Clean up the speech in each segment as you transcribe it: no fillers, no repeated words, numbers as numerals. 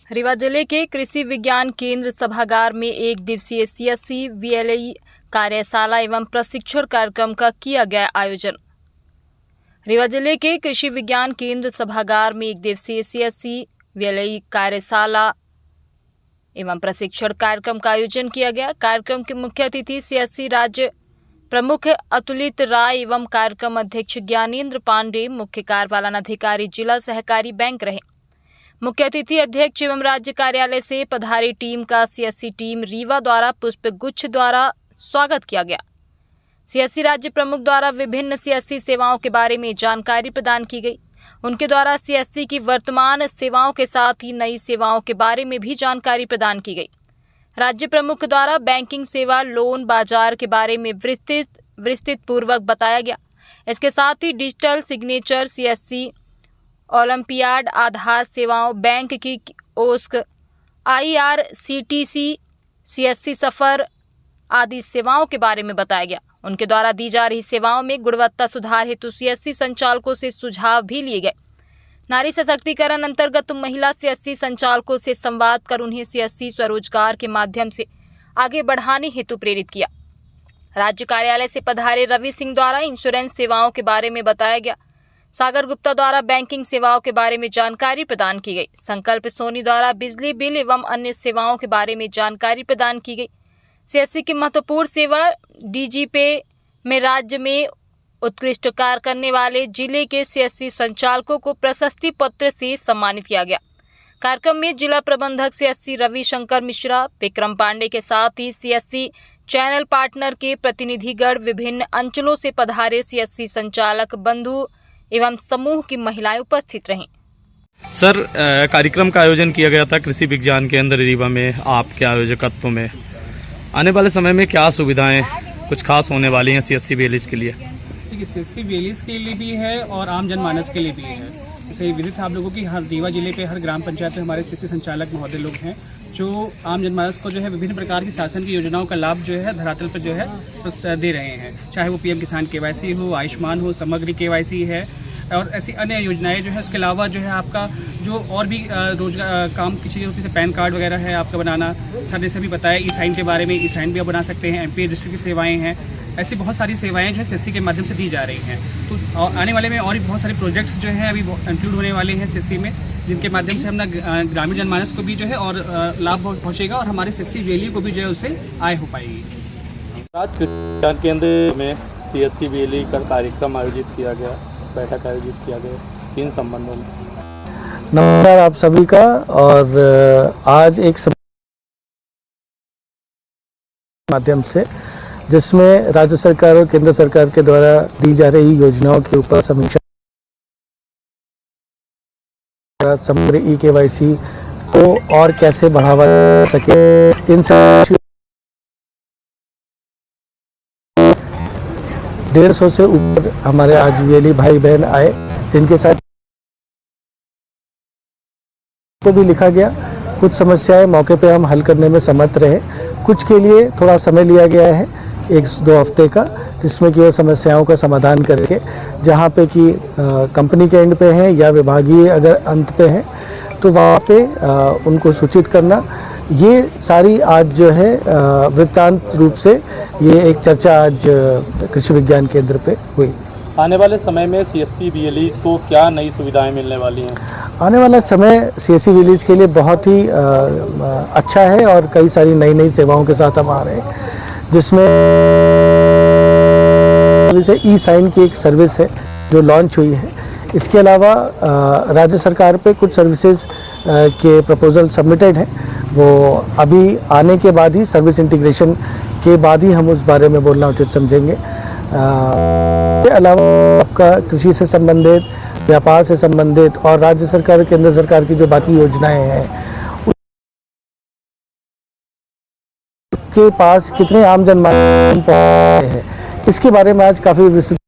रीवा जिले के कृषि विज्ञान केंद्र सभागार में एक दिवसीय सीएससी वीएलई कार्यशाला एवं प्रशिक्षण कार्यक्रम का किया गया आयोजन। रीवा जिले के कृषि विज्ञान केंद्र सभागार में एक दिवसीय सीएससी वीएलई कार्यशाला एवं प्रशिक्षण कार्यक्रम का आयोजन किया गया। कार्यक्रम के मुख्य अतिथि सीएससी राज्य प्रमुख अतुलित राय एवं कार्यक्रम अध्यक्ष ज्ञानेंद्र पांडे, मुख्य कार्यपालन अधिकारी जिला सहकारी बैंक रहे। मुख्य अतिथि अध्यक्ष एवं राज्य कार्यालय से पधारी टीम का सीएससी टीम रीवा द्वारा पुष्प गुच्छ द्वारा स्वागत किया गया। सीएससी राज्य प्रमुख द्वारा विभिन्न सीएससी सेवाओं के बारे में जानकारी प्रदान की गई। उनके द्वारा सीएससी की वर्तमान सेवाओं के साथ ही नई सेवाओं के बारे में भी जानकारी प्रदान की गई। राज्य प्रमुख द्वारा बैंकिंग सेवा, लोन बाजार के बारे में विस्तृत पूर्वक बताया गया। इसके साथ ही डिजिटल सिग्नेचर, सीएससी ओलंपियाड, आधार सेवाओं, बैंक की ओस्क, IRCTC, सीएससी सफर आदि सेवाओं के बारे में बताया गया। उनके द्वारा दी जा रही सेवाओं में गुणवत्ता सुधार हेतु सीएससी संचालकों से सुझाव भी लिए गए। नारी सशक्तिकरण अंतर्गत महिला सीएससी संचालकों से संवाद कर उन्हें सीएससी स्वरोजगार के माध्यम से आगे बढ़ाने हेतु प्रेरित किया। राज्य कार्यालय से पधारे रवि सिंह द्वारा इंश्योरेंस सेवाओं के बारे में बताया गया। सागर गुप्ता द्वारा बैंकिंग सेवाओं के बारे में जानकारी प्रदान की गई। संकल्प सोनी द्वारा बिजली बिल एवं अन्य सेवाओं के बारे में जानकारी प्रदान की गई। सीएससी की महत्वपूर्ण सेवा डीजीपे में राज्य में उत्कृष्ट कार्य करने वाले जिले के सीएससी संचालकों को प्रशस्ति पत्र से सम्मानित किया गया। कार्यक्रम में जिला प्रबंधक सीएससी रविशंकर मिश्रा, विक्रम पांडे के साथ ही सीएससी चैनल पार्टनर के प्रतिनिधिगण, विभिन्न अंचलों से पधारे सीएससी संचालक बंधु एवं समूह की महिलाएं उपस्थित रहीं। सर, कार्यक्रम का आयोजन किया गया था कृषि विज्ञान केंद्र रीवा में आपके आयोजकत्व में। आने वाले समय में क्या सुविधाएं कुछ खास होने वाली हैं सीएससी वीएलईज के लिए? देखिए, सीएससी वीएलईज के लिए भी है और आम जनमानस के लिए भी है। जैसे विदित आप लोगों की हर रीवा जिले पे हर ग्राम पंचायत में हमारे सीएससी संचालक महोदय लोग हैं जो आम जनमानस को जो है विभिन्न प्रकार की शासन की योजनाओं का लाभ जो है धरातल पर जो है दे रहे हैं। चाहे वो पीएम किसान केवाईसी हो, आयुष्मान हो, समग्र केवाईसी है और ऐसी अन्य योजनाएं जो है। इसके अलावा जो है आपका जो और भी रोजगार काम की चीज़ें होती है, पैन कार्ड वगैरह है आपका बनाना, सर ने भी बताया ई साइन के बारे में, ई साइन भी आप बना सकते हैं। एमपी रजिस्टर की सेवाएं हैं। ऐसी बहुत सारी सेवाएं जो है सीएससी के माध्यम से दी जा रही हैं। तो आने वाले में और भी बहुत सारे प्रोजेक्ट्स जो हैं अभी इंक्लूड होने वाले हैं सीएससी में, जिनके माध्यम से हम ग्रामीण जनमानस को भी जो है और लाभ पहुँचेगा और हमारे सीएससी वीएलई को भी जो है उससे आय हो पाएगी। राज्य विज्ञान केंद्र में सीएससी वीएलई का कार्यक्रम आयोजित किया गया, बैठक आयोजित किया गया, किन संबंधों में? नमस्कार आप सभी का। और आज एक माध्यम से जिसमें राज्य सरकार और केंद्र सरकार के द्वारा दी जा रही योजनाओं के ऊपर समीक्षा, समग्र ई-केवाईसी को और कैसे बढ़ावा सके, इन सब 150 से ऊपर हमारे आज वीएलई भाई बहन आए, जिनके साथ को भी लिखा गया। कुछ समस्याएं मौके पे हम हल करने में समर्थ रहे, कुछ के लिए थोड़ा समय लिया गया है 1-2 हफ्ते का, जिसमें कि वो समस्याओं का समाधान करके जहाँ पे कि कंपनी के एंड पे हैं या विभागीय अगर अंत पे हैं तो वहाँ पे उनको सूचित करना। ये सारी आज जो है वृत्तांत रूप से ये एक चर्चा आज कृषि विज्ञान केंद्र पे हुई। आने वाले समय में सीएससी वीएलईज को क्या नई सुविधाएं मिलने वाली हैं? आने वाला समय सीएससी वीएलईज के लिए बहुत ही अच्छा है और कई सारी नई सेवाओं के साथ हम आ रहे हैं, जिसमें ई साइन की एक सर्विस है जो लॉन्च हुई है। इसके अलावा राज्य सरकार पे कुछ सर्विसेज के प्रपोजल सबमिटेड हैं, वो अभी आने के बाद ही सर्विस इंटीग्रेशन के बाद ही हम उस बारे में बोलना उचित समझेंगे। इसके अलावा आपका कृषि से संबंधित, व्यापार से संबंधित और राज्य सरकार केंद्र सरकार की जो बाकी योजनाएं हैं उसके पास कितने आम जनमानस पहुंचे हैं, इसके बारे में आज काफ़ी विस्तृत।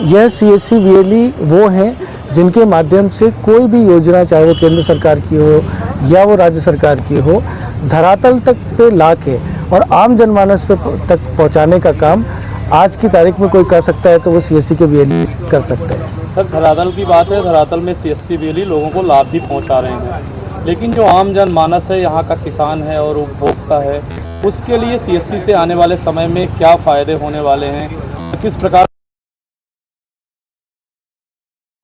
यह सीएससी वीएलई वो हैं जिनके माध्यम से कोई भी योजना, चाहे वो केंद्र सरकार की हो या वो राज्य सरकार की हो, धरातल तक पे ला के और आम जनमानस पे तक पहुंचाने का काम आज की तारीख में कोई कर सकता है तो वो सीएससी के वीएलई कर सकते हैं। सर धरातल की बात है, धरातल में सीएससी बिजली लोगों को लाभ भी पहुंचा रहे हैं, लेकिन जो आम जनमानस है, यहाँ का किसान है और उपभोक्ता है, उसके लिए सीएससी से आने वाले समय में क्या फ़ायदे होने वाले हैं, किस प्रकार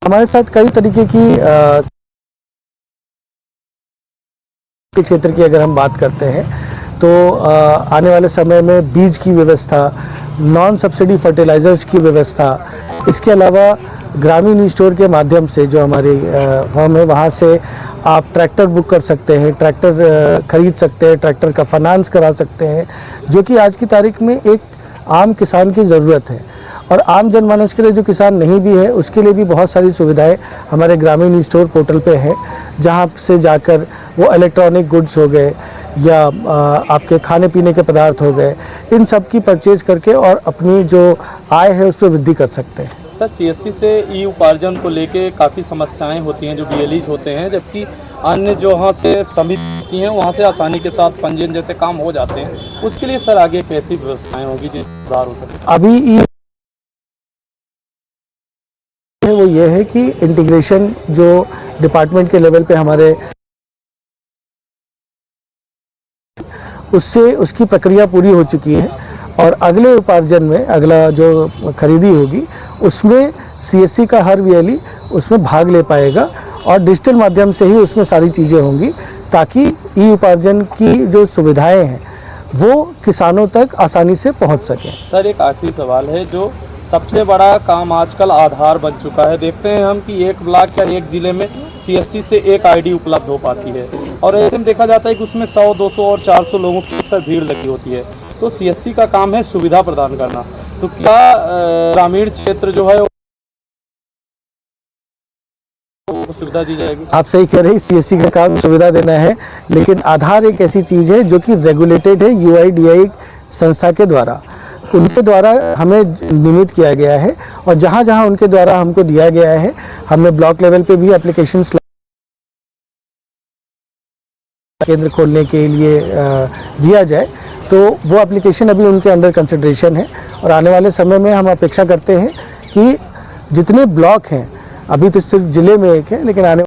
हमारे साथ कई तरीके की क्षेत्र की अगर हम बात करते हैं तो आने वाले समय में बीज की व्यवस्था, नॉन सब्सिडी फर्टिलाइजर्स की व्यवस्था, इसके अलावा ग्रामीण ई स्टोर के माध्यम से जो हमारी फर्म है वहाँ से आप ट्रैक्टर बुक कर सकते हैं, ट्रैक्टर खरीद सकते हैं, ट्रैक्टर का फाइनेंस करा सकते हैं, जो कि आज की तारीख में एक आम किसान की ज़रूरत है। और आम जनमानस के लिए जो किसान नहीं भी है उसके लिए भी बहुत सारी सुविधाएं हमारे ग्रामीण ई स्टोर पोर्टल पे है, जहां से जाकर वो इलेक्ट्रॉनिक गुड्स हो गए या आपके खाने पीने के पदार्थ हो गए, इन सब की परचेज करके और अपनी जो आय है उस पर वृद्धि कर सकते हैं। सर सीएससी से ई उपार्जन को लेके काफ़ी समस्याएं होती हैं जो बीएलईज होते हैं, जबकि अन्य जो वहाँ से समिति हैं वहाँ से आसानी के साथ पंजीयन जैसे काम हो जाते हैं, उसके लिए सर आगे कैसी व्यवस्थाएं होगी जिससे सुधार हो सके? अभी ई वो ये है कि इंटीग्रेशन जो डिपार्टमेंट के लेवल पे हमारे उससे उसकी प्रक्रिया पूरी हो चुकी है और अगले उपार्जन में अगला जो खरीदी होगी उसमें सीएससी का हर वीएलई उसमें भाग ले पाएगा और डिजिटल माध्यम से ही उसमें सारी चीज़ें होंगी, ताकि ई उपार्जन की जो सुविधाएं हैं वो किसानों तक आसानी से पहुंच सकें। सर एक आखिरी सवाल है, जो सबसे बड़ा काम आजकल आधार बन चुका है, देखते हैं हम कि एक ब्लॉक या एक ज़िले में सीएससी से एक आईडी उपलब्ध हो पाती है और ऐसे में देखा जाता है कि उसमें 100, 200 और 400 लोगों की अक्सर भीड़ लगी होती है। तो सीएससी का काम है सुविधा प्रदान करना, तो क्या ग्रामीण क्षेत्र जो है सुविधा दी जाएगी? आप सही कह रहे हैं, सीएससी का काम सुविधा देना है, लेकिन आधार एक ऐसी चीज़ है जो कि रेगुलेटेड है यूआईडीआई संस्था के द्वारा, उनके द्वारा हमें नियमित किया गया है और जहाँ जहाँ उनके द्वारा हमको दिया गया है, हमने ब्लॉक लेवल पे भी एप्लीकेशंस केंद्र खोलने के लिए दिया जाए, तो वो एप्लीकेशन अभी उनके अंडर कंसिडरेशन है और आने वाले समय में हम अपेक्षा करते हैं कि जितने ब्लॉक हैं, अभी तो सिर्फ ज़िले में एक है, लेकिन आने